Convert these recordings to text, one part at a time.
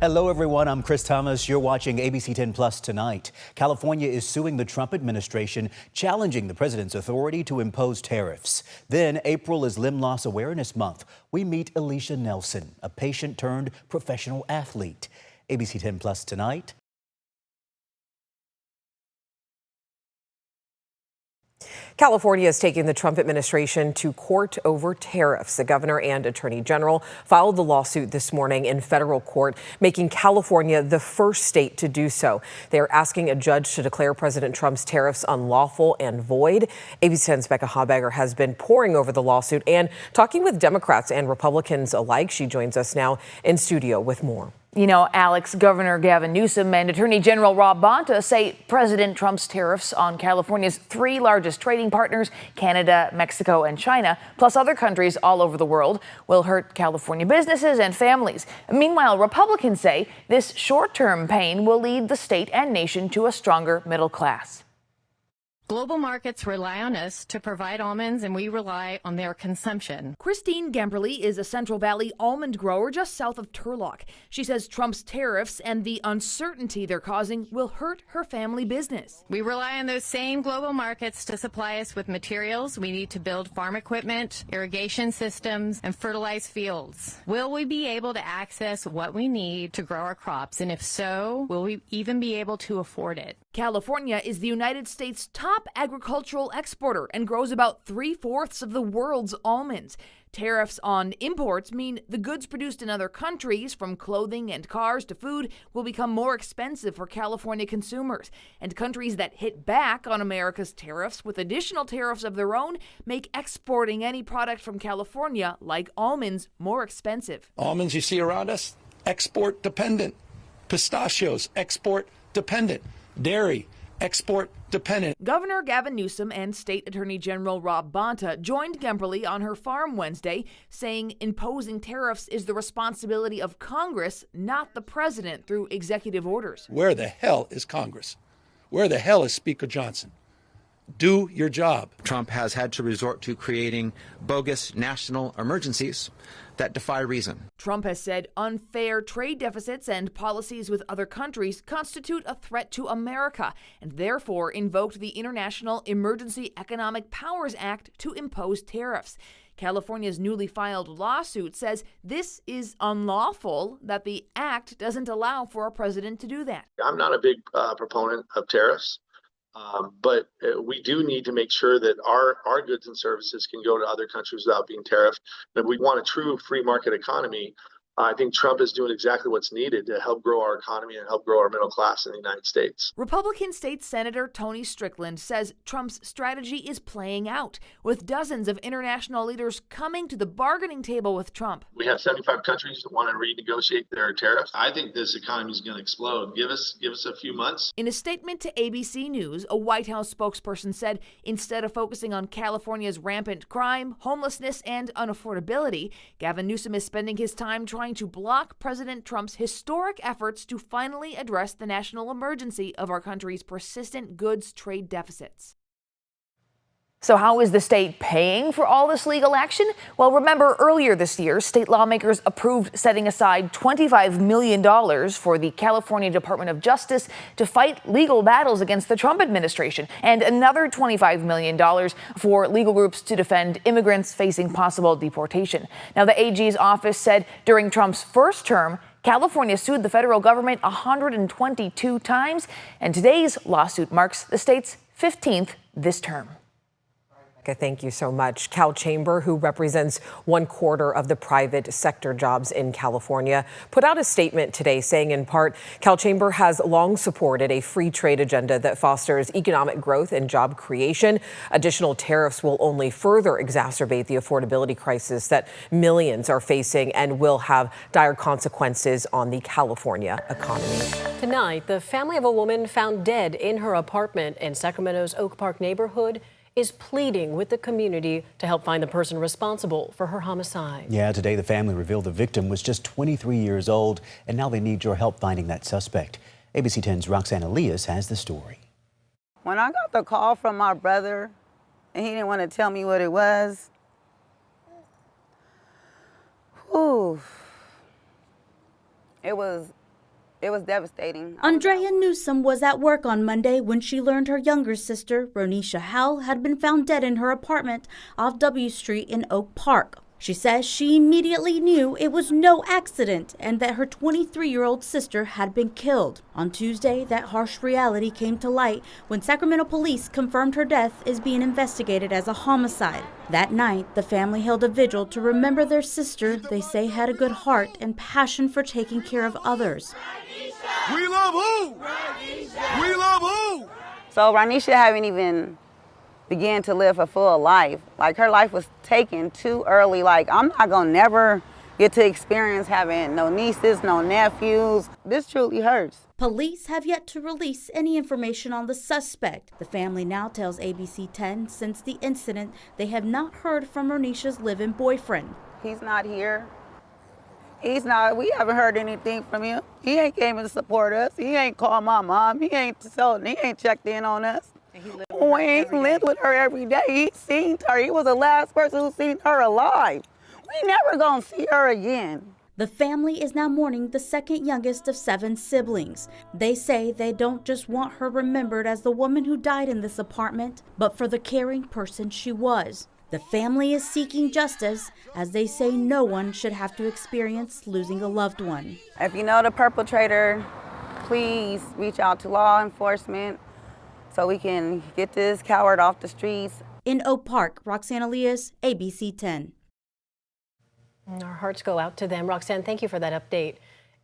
Hello, everyone. I'm Chris Thomas. You're watching ABC10 Plus Tonight. California is suing the Trump administration, challenging the president's authority to impose tariffs. Then April is Limb Loss Awareness Month. We meet Alicia Nelson, a patient turned professional athlete. ABC10 Plus Tonight. California is taking the Trump administration to court over tariffs. The governor and attorney general filed the lawsuit this morning in federal court, making California the first state to do so. They are asking a judge to declare President Trump's tariffs unlawful and void. ABC10's Becca Habegger has been poring over the lawsuit and talking with Democrats and Republicans alike. She joins us now in studio with more. You know, Alex, Governor Gavin Newsom and Attorney General Rob Bonta say President Trump's tariffs on California's three largest trading partners, Canada, Mexico, and China, plus other countries all over the world, will hurt California businesses and families. Meanwhile, Republicans say this short-term pain will lead the state and nation to a stronger middle class. Global markets rely on us to provide almonds, and we rely on their consumption. Christine Gamberly is a Central Valley almond grower just south of Turlock. She says Trump's tariffs and the uncertainty they're causing will hurt her family business. We rely on those same global markets to supply us with materials we need to build farm equipment, irrigation systems, and fertilize fields. Will we be able to access what we need to grow our crops? And if so, will we even be able to afford it? California is the United States' top agricultural exporter and grows about 3/4 of the world's almonds. Tariffs on imports mean the goods produced in other countries, from clothing and cars to food, will become more expensive for California consumers. And countries that hit back on America's tariffs with additional tariffs of their own make exporting any product from California, like almonds, more expensive. Almonds you see around us, export dependent. Pistachios, export dependent. Dairy, export dependent. Governor Gavin Newsom and State Attorney General Rob Bonta joined Gamberly on her farm Wednesday, saying imposing tariffs is the responsibility of Congress, not the president, through executive orders. Where the hell is Congress? Where the hell is Speaker Johnson? Do your job. Trump has had to resort to creating bogus national emergencies that defy reason. Trump has said unfair trade deficits and policies with other countries constitute a threat to America, and therefore invoked the International Emergency Economic Powers Act to impose tariffs. California's newly filed lawsuit says this is unlawful, that the act doesn't allow for a president to do that. I'm not a big proponent of tariffs. But we do need to make sure that our goods and services can go to other countries without being tariffed. And if we want a true free market economy, I think Trump is doing exactly what's needed to help grow our economy and help grow our middle class in the United States. Republican State Senator Tony Strickland says Trump's strategy is playing out, with dozens of international leaders coming to the bargaining table with Trump. We have 75 countries that want to renegotiate their tariffs. I think this economy is going to explode. Give us a few months. In a statement to ABC News, a White House spokesperson said instead of focusing on California's rampant crime, homelessness, and unaffordability, Gavin Newsom is spending his time trying to block President Trump's historic efforts to finally address the national emergency of our country's persistent goods trade deficits. So how is the state paying for all this legal action? Well, remember earlier this year, state lawmakers approved setting aside $25 million for the California Department of Justice to fight legal battles against the Trump administration, and another $25 million for legal groups to defend immigrants facing possible deportation. Now, the AG's office said during Trump's first term, California sued the federal government 122 times, and today's lawsuit marks the state's 15th this term. Thank you so much. Cal Chamber, who represents 1/4 of the private sector jobs in California, put out a statement today saying, in part, Cal Chamber has long supported a free trade agenda that fosters economic growth and job creation. Additional tariffs will only further exacerbate the affordability crisis that millions are facing and will have dire consequences on the California economy. Tonight, the family of a woman found dead in her apartment in Sacramento's Oak Park neighborhood is pleading with the community to help find the person responsible for her homicide. Yeah, today the family revealed the victim was just 23 years old, and now they need your help finding that suspect. ABC 10's Roxanne Elias has the story. When I got the call from my brother, and he didn't want to tell me what it was, it was It was devastating. Andrea Newsom was at work on Monday when she learned her younger sister, Ronisha Howell, had been found dead in her apartment off W Street in Oak Park. She says she immediately knew it was no accident and that her 23-year-old sister had been killed. On Tuesday, that harsh reality came to light when Sacramento police confirmed her death is being investigated as a homicide. That night, the family held a vigil to remember their sister they say had a good heart and passion for taking care of others. We love who? We love who? So Ronisha haven't even began to live a full life. Like, her life was taken too early. Like, I'm not gonna never get to experience having no nieces, no nephews. This truly hurts. Police have yet to release any information on the suspect. The family now tells ABC10 since the incident, they have not heard from Ronisha's live-in boyfriend. He's not here. We haven't heard anything from him. He ain't came to support us. He ain't called my mom. He ain't checked in on us. We lived with her every day. He seen her. He was the last person who seen her alive. We never gonna see her again. The family is now mourning the second youngest of 7 siblings. They say they don't just want her remembered as the woman who died in this apartment, but for the caring person she was. The family is seeking justice, as they say no one should have to experience losing a loved one. If you know the perpetrator, please reach out to law enforcement so we can get this coward off the streets. In Oak Park, Roxanne Elias, ABC 10. Our hearts go out to them. Roxanne, thank you for that update.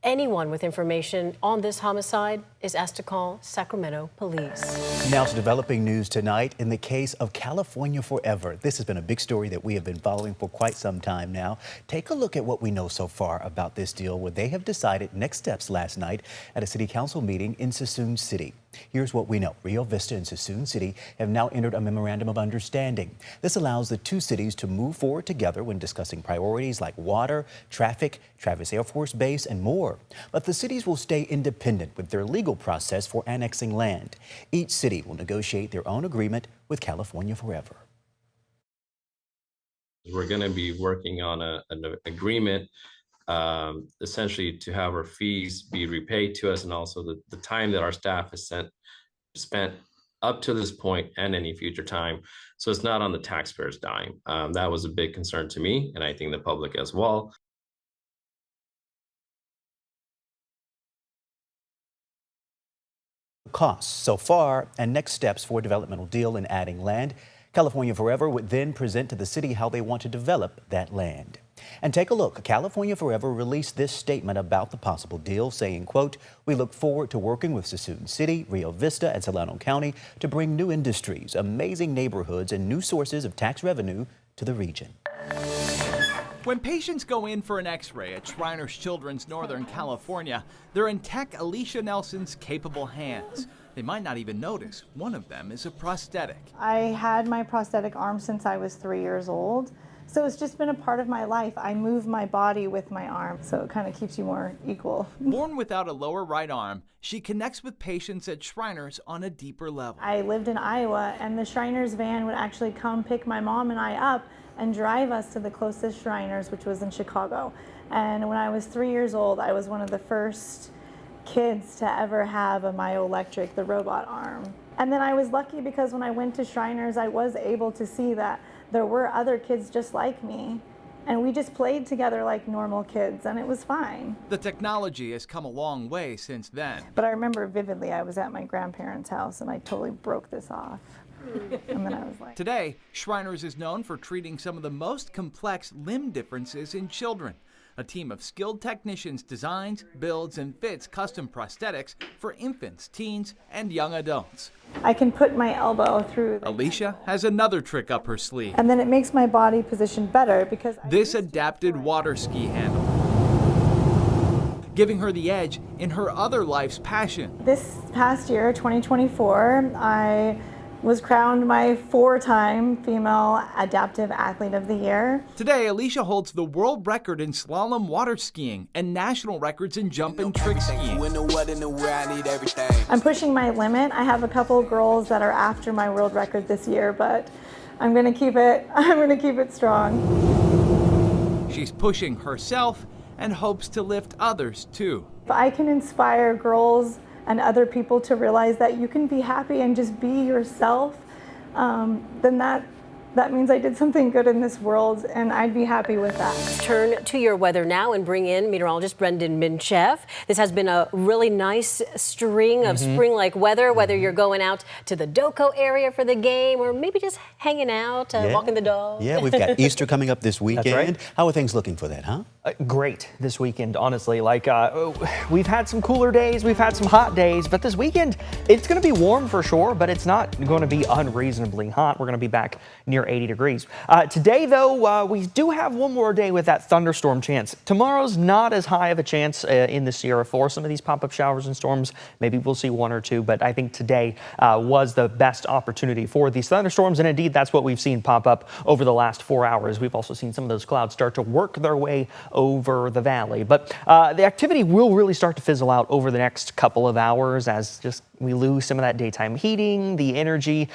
Anyone with information on this homicide is asked to call Sacramento Police. Now to developing news tonight in the case of California Forever. This has been a big story that we have been following for quite some time now. Take a look at what we know so far about this deal, where they have decided next steps last night at a city council meeting in Suisun City. Here's what we know. Rio Vista and Suisun City have now entered a memorandum of understanding. This allows the two cities to move forward together when discussing priorities like water, traffic, Travis Air Force Base, and more. But the cities will stay independent with their legal process for annexing land. Each city will negotiate their own agreement with California Forever. We're going to be working on an agreement essentially to have our fees be repaid to us, and also the time that our staff has spent up to this point and any future time. So it's not on the taxpayers' dime. That was a big concern to me, and I think the public as well. Costs so far and next steps for a developmental deal in adding land. California Forever would then present to the city how they want to develop that land. And take a look. California Forever released this statement about the possible deal, saying, quote, "We look forward to working with Suisun City, Rio Vista, and Solano County to bring new industries, amazing neighborhoods, and new sources of tax revenue to the region." When patients go in for an x-ray at Shriners Children's Northern California, they're in Tech Alicia Nelson's capable hands. They might not even notice one of them is a prosthetic. I had my prosthetic arm since I was 3 years old, so it's just been a part of my life. I move my body with my arm, so it kind of keeps you more equal. Born without a lower right arm, she connects with patients at Shriners on a deeper level. I lived in Iowa, and the Shriners van would actually come pick my mom and I up and drive us to the closest Shriners, which was in Chicago. And when I was 3 years old, I was one of the first kids to ever have a myoelectric, the robot arm. And then I was lucky because when I went to Shriners, I was able to see that there were other kids just like me, and we just played together like normal kids, and it was fine. The technology has come a long way since then. But I remember vividly, I was at my grandparents' house and I totally broke this off. And then I was like... Today, Shriners is known for treating some of the most complex limb differences in children. A team of skilled technicians designs, builds, and fits custom prosthetics for infants, teens, and young adults. I can put my elbow through. Alicia has another trick up her sleeve. And then it makes my body position better because... This adapted water ski handle, giving her the edge in her other life's passion. This past year, 2024, I was crowned my 4-time Female Adaptive Athlete of the Year. Today, Alicia holds the world record in slalom water skiing and national records in jump and trick skiing. I'm pushing my limit. I have a couple girls that are after my world record this year, but I'm gonna keep it strong. She's pushing herself and hopes to lift others too. If I can inspire girls and other people to realize that you can be happy and just be yourself, then that means I did something good in this world, and I'd be happy with that. Turn to your weather now and bring in meteorologist Brendan Minchev. This has been a really nice string of spring-like weather, whether you're going out to the Doco area for the game or maybe just hanging out, walking the dog. Yeah, we've got Easter coming up this weekend. right. How are things looking for that, huh? Great this weekend, honestly. We've had some cooler days, we've had some hot days, but this weekend it's going to be warm for sure, but it's not going to be unreasonably hot. We're going to be back near 80 degrees. Today, though, we do have one more day with that thunderstorm chance. Tomorrow's not as high of a chance in the Sierra for some of these pop-up showers and storms. Maybe we'll see one or two, but I think today was the best opportunity for these thunderstorms, and indeed that's what we've seen pop up over the last 4 hours. We've also seen some of those clouds start to work their way over the valley, but the activity will really start to fizzle out over the next couple of hours as just we lose some of that daytime heating, the energy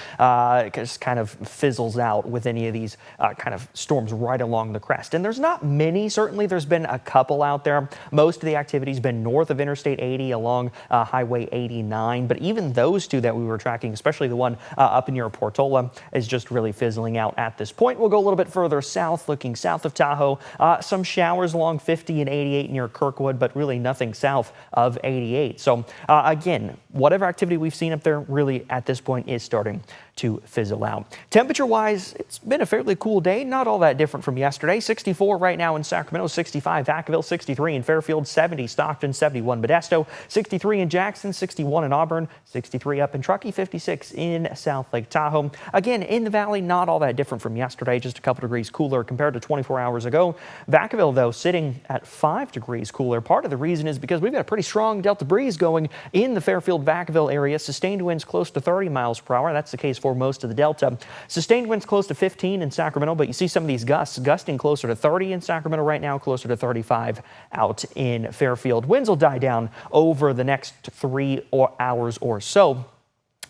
just kind of fizzles out with any of these kind of storms right along the crest. And there's not many, certainly there's been a couple out there. Most of the activity's been north of Interstate 80 along Highway 89, but even those two that we were tracking, especially the one up near Portola, is just really fizzling out at this point. We'll go a little bit further south, looking south of Tahoe. Some showers along 50 and 88 near Kirkwood, but really nothing south of 88. So again, whatever activity we've seen up there really at this point is starting to fizzle out. Temperature-wise, it's been a fairly cool day, not all that different from yesterday. 64 right now in Sacramento, 65 Vacaville, 63 in Fairfield, 70 Stockton, 71 Modesto, 63 in Jackson, 61 in Auburn, 63 up in Truckee, 56 in South Lake Tahoe. Again, in the valley, not all that different from yesterday, just a couple degrees cooler compared to 24 hours ago. Vacaville, though, sitting at 5 degrees cooler. Part of the reason is because we've got a pretty strong Delta breeze going in the Fairfield-Vacaville area. Sustained winds close to 30 miles per hour. That's the case for most of the Delta. Sustained winds close to 15 in Sacramento, but you see some of these gusts gusting closer to 30 in Sacramento right now, closer to 35 out in Fairfield. Winds will die down over the next 3 hours or so.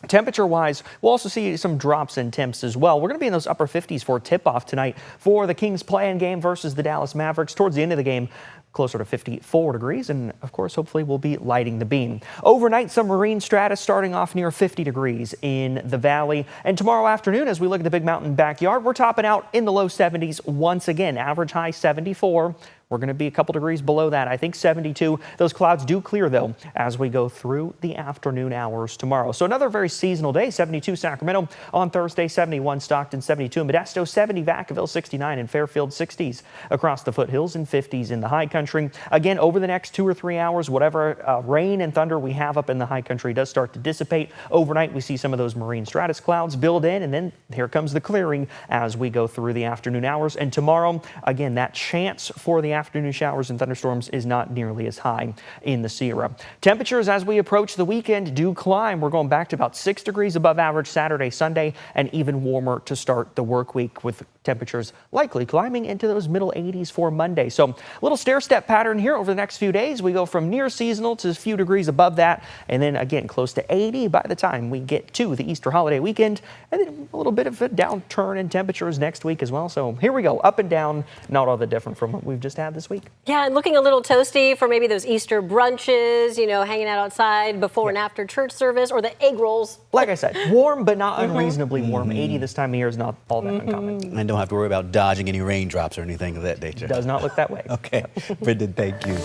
Temperature-wise, we'll also see some drops in temps as well. We're going to be in those upper 50s for tip-off tonight for the Kings play-in game versus the Dallas Mavericks. Towards the end of the game, closer to 54 degrees, and of course, hopefully we'll be lighting the beam. Overnight, some marine stratus starting off near 50 degrees in the valley. And tomorrow afternoon, as we look at the Big Mountain backyard, we're topping out in the low 70s once again. Average high 74. We're going to be a couple degrees below that. I think 72. Those clouds do clear, though, as we go through the afternoon hours tomorrow. So another very seasonal day. 72 Sacramento on Thursday, 71 Stockton, 72 in Modesto, 70 Vacaville, 69 in Fairfield, 60s across the foothills and 50s in the high country. Again, over the next 2 or 3 hours, whatever rain and thunder we have up in the high country does start to dissipate. Overnight, we see some of those marine stratus clouds build in, and then here comes the clearing as we go through the afternoon hours. And tomorrow, again, that chance for the afternoon showers and thunderstorms is not nearly as high in the Sierra. Temperatures as we approach the weekend do climb. We're going back to about 6 degrees above average Saturday, Sunday, and even warmer to start the work week, with temperatures likely climbing into those middle 80s for Monday. So a little stair-step pattern here over the next few days. We go from near seasonal to a few degrees above that, and then again close to 80 by the time we get to the Easter holiday weekend, and then a little bit of a downturn in temperatures next week as well. So here we go, up and down, not all that different from what we've just had this week. Yeah, and looking a little toasty for maybe those Easter brunches, you know, hanging out outside before and after church service, or the egg rolls. Like I said, warm but not unreasonably warm. 80 this time of year is not all that uncommon. And don't have to worry about dodging any raindrops or anything of that nature. Does not look that way. Okay, Brendan, thank you.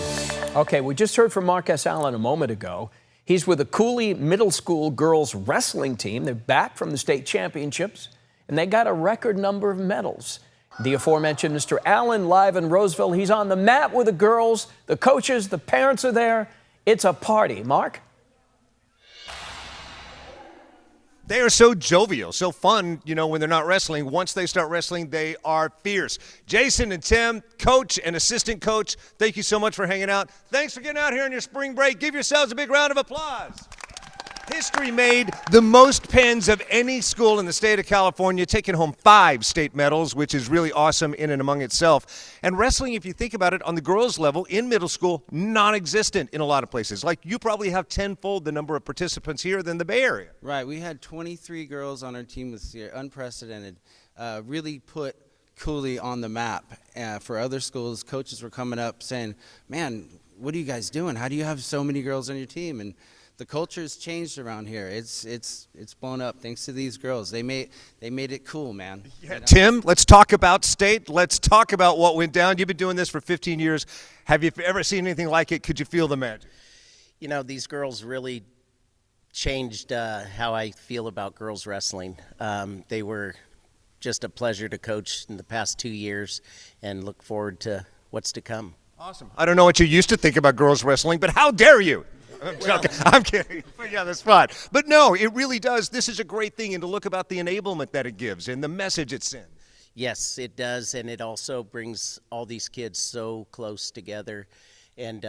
Okay, we just heard from Marcus Allen a moment ago. He's with the Cooley Middle School girls wrestling team. They're back from the state championships, and they got a record number of medals. The aforementioned Mr. Allen live in Roseville. He's on the mat with the girls, the coaches, the parents are there. It's a party. Mark? They are so jovial, so fun, you know, when they're not wrestling. Once they start wrestling, they are fierce. Jason and Tim, coach and assistant coach, thank you so much for hanging out. Thanks for getting out here on your spring break. Give yourselves a big round of applause. History made the most pens of any school in the state of California, taking home 5 state medals, which is really awesome in and among itself. And wrestling, if you think about it, on the girls' level in middle school, non-existent in a lot of places. Like, you probably have tenfold the number of participants here than the Bay Area. Right. We had 23 girls on our team this year, unprecedented. Really put Cooley on the map. For other schools, coaches were coming up saying, man, what are you guys doing? How do you have so many girls on your team? And the culture's changed around here. It's blown up thanks to these girls. They made it cool, man. Yeah, Tim, let's talk about state. Let's talk about what went down. You've been doing this for 15 years. Have you ever seen anything like it? Could you feel the magic? You know, these girls really changed how I feel about girls wrestling. They were just a pleasure to coach in the past 2 years, and look forward to what's to come. Awesome. I don't know what you used to think about girls wrestling, but how dare you? I'm joking. I'm kidding. But yeah, that's fun. But no, it really does. This is a great thing, and to look about the enablement that it gives and the message it sends. Yes, it does, and it also brings all these kids so close together, and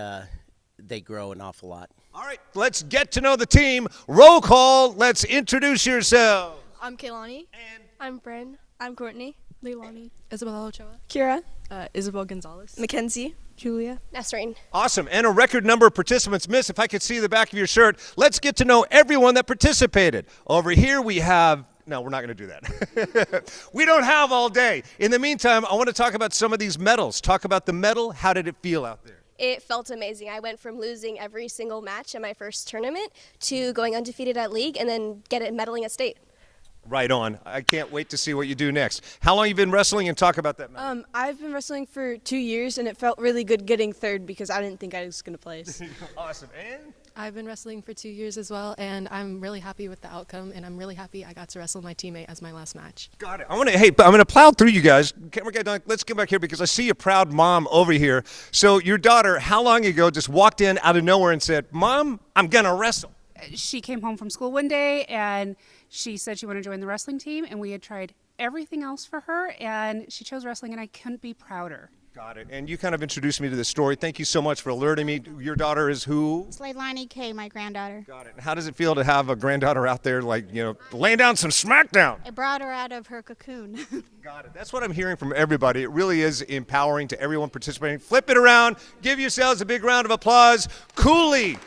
they grow an awful lot. All right, let's get to know the team. Roll call. Let's introduce yourself. I'm Kaylani. And I'm Bryn. I'm Courtney. Leilani. Isabella Ochoa. Kira. Isabel Gonzalez. Mackenzie. Julia. Nasreen. Awesome. And a record number of participants. Miss, if I could see the back of your shirt, let's get to know everyone that participated. Over here we have, no, we're not going to do that. We don't have all day. In the meantime, I want to talk about some of these medals. Talk about the medal. How did it feel out there? It felt amazing. I went from losing every single match in my first tournament to going undefeated at league and then medaling at state. Right on. I can't wait to see what you do next. How long have you been wrestling, and talk about that medal? I've been wrestling for 2 years, and it felt really good getting third because I didn't think I was going to place. Awesome. And? I've been wrestling for 2 years as well, and I'm really happy with the outcome, and I'm really happy I got to wrestle my teammate as my last match. Got it. I'm gonna plow through you guys. Camera guy, Don, let's get back here because I see a proud mom over here. So your daughter, how long ago, just walked in out of nowhere and said, Mom, I'm gonna wrestle? She came home from school one day and she said she wanted to join the wrestling team, and we had tried everything else for her, and she chose wrestling, and I couldn't be prouder. Got it. And you kind of introduced me to this story. Thank you so much for alerting me. Your daughter is who? It's Leilani K, my granddaughter. Got it. And how does it feel to have a granddaughter out there, like, you know, laying down some smackdown? I brought her out of her cocoon. Got it. That's what I'm hearing from everybody. It really is empowering to everyone participating. Flip it around. Give yourselves a big round of applause. Cooley.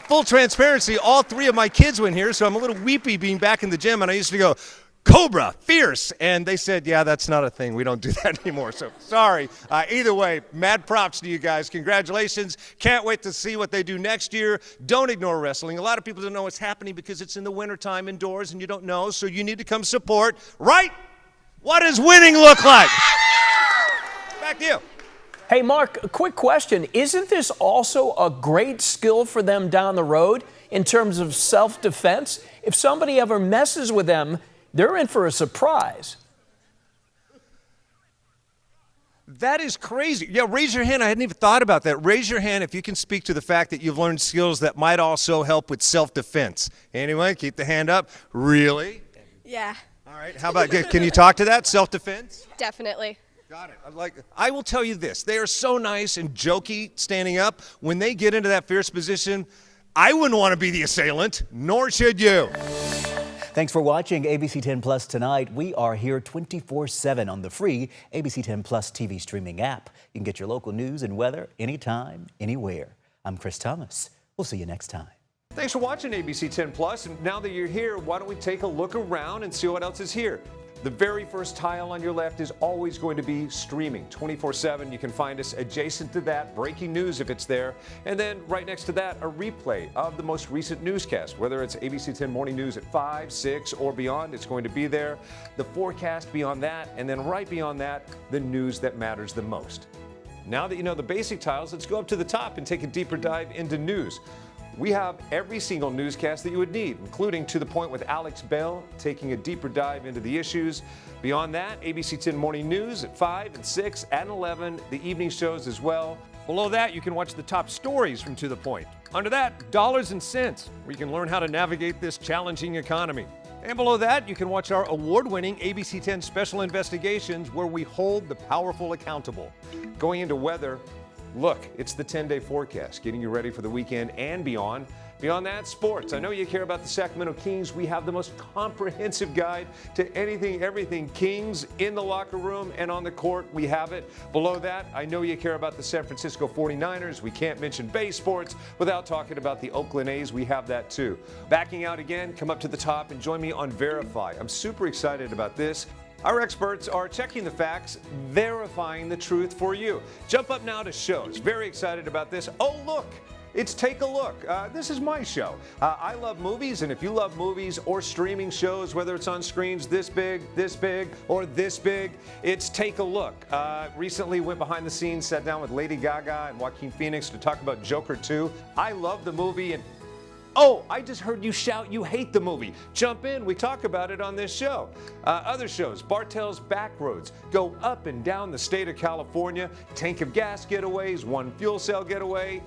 Full transparency, all three of my kids went here, so I'm a little weepy being back in the gym, and I used to go, Cobra, fierce, and they said, yeah, that's not a thing. We don't do that anymore, so sorry. Either way, mad props to you guys. Congratulations. Can't wait to see what they do next year. Don't ignore wrestling. A lot of people don't know what's happening because it's in the wintertime indoors, and you don't know, so you need to come support. Right? What does winning look like? Back to you. Hey, Mark, a quick question. Isn't this also a great skill for them down the road in terms of self-defense? If somebody ever messes with them, they're in for a surprise. That is crazy. Yeah, raise your hand. I hadn't even thought about that. Raise your hand if you can speak to the fact that you've learned skills that might also help with self-defense. Anyone? Keep the hand up. Really? Yeah. All right. How about, can you talk to that? Self-defense? Definitely. Got it. I will tell you this. They are so nice and jokey standing up. When they get into that fierce position, I wouldn't want to be the assailant, nor should you. Thanks for watching ABC 10 Plus Tonight. We are here 24/7 on the free ABC 10 Plus TV streaming app. You can get your local news and weather anytime, anywhere. I'm Chris Thomas. We'll see you next time. Thanks for watching ABC 10 Plus. And now that you're here, why don't we take a look around and see what else is here? The very first tile on your left is always going to be streaming 24/7. You can find us adjacent to that, breaking news if it's there. And then right next to that, a replay of the most recent newscast. Whether it's ABC 10 Morning News at 5, 6, or beyond, it's going to be there. The forecast beyond that, and then right beyond that, the news that matters the most. Now that you know the basic tiles, let's go up to the top and take a deeper dive into news. We have every single newscast that you would need, including To the Point with Alex Bell, taking a deeper dive into the issues. Beyond that, ABC 10 Morning News at 5 and 6 and 11, the evening shows as well. Below that, you can watch the top stories from To the Point. Under that, Dollars and Cents, where you can learn how to navigate this challenging economy. And below that, you can watch our award-winning ABC 10 Special Investigations, where we hold the powerful accountable. Going into weather, look, it's the 10-day forecast, getting you ready for the weekend and beyond. Beyond that, sports. I know you care about the Sacramento Kings. We have the most comprehensive guide to anything, everything Kings in the locker room and on the court. We have it. Below that, I know you care about the San Francisco 49ers. We can't mention Bay Sports without talking about the Oakland A's. We have that too. Backing out again, come up to the top and join me on Verify. I'm super excited about this. Our experts are checking the facts, verifying the truth for you. Jump up now to shows. Very excited about this. Oh, look. It's Take a Look. This is my show. I love movies, and if you love movies or streaming shows, whether it's on screens this big, or this big, it's Take a Look. Recently went behind the scenes, sat down with Lady Gaga and Joaquin Phoenix to talk about Joker 2. I love the movie, and oh, I just heard you shout you hate the movie. Jump in, we talk about it on this show. Other shows, Bartell's Backroads, go up and down the state of California, tank of gas getaways, one fuel cell getaway,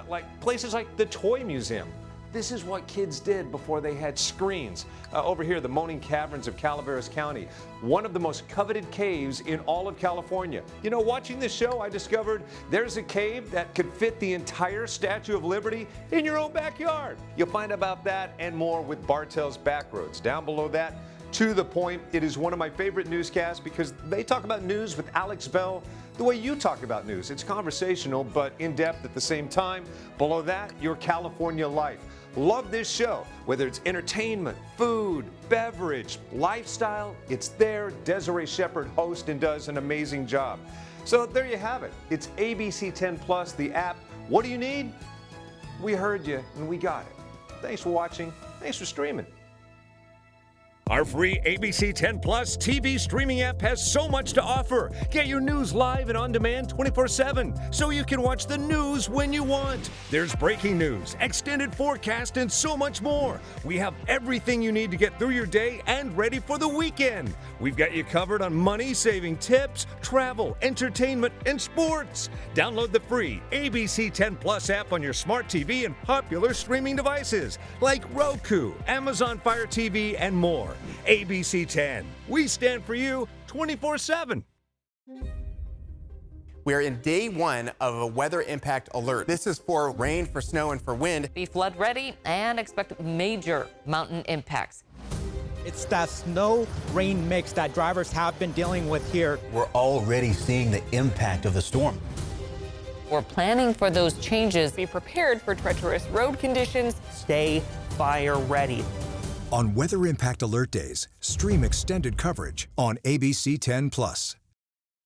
like places like the Toy Museum. This is what kids did before they had screens. Over here, the Moaning Caverns of Calaveras County, one of the most coveted caves in all of California. You know, watching this show, I discovered there's a cave that could fit the entire Statue of Liberty in your own backyard. You'll find about that and more with Bartell's Backroads. Down below that, To the Point. It is one of my favorite newscasts because they talk about news with Alex Bell the way you talk about news. It's conversational but in depth at the same time. Below that, Your California Life. Love this show. Whether it's entertainment, food, beverage, lifestyle, it's there. Desiree Shepherd hosts and does an amazing job. So there you have it. It's ABC10 Plus, the app. What do you need? We heard you and we got it. Thanks for watching. Thanks for streaming. Our free ABC10 Plus TV streaming app has so much to offer. Get your news live and on demand 24/7 so you can watch the news when you want. There's breaking news, extended forecast, and so much more. We have everything you need to get through your day and ready for the weekend. We've got you covered on money-saving tips, travel, entertainment, and sports. Download the free ABC10 Plus app on your smart TV and popular streaming devices like Roku, Amazon Fire TV, and more. ABC10. We stand for you 24/7. We're in day one of a weather impact alert. This is for rain, for snow, and for wind. Be flood ready and expect major mountain impacts. It's that snow-rain mix that drivers have been dealing with here. We're already seeing the impact of the storm. We're planning for those changes. Be prepared for treacherous road conditions. Stay fire ready. On Weather Impact Alert Days, stream extended coverage on ABC10 Plus.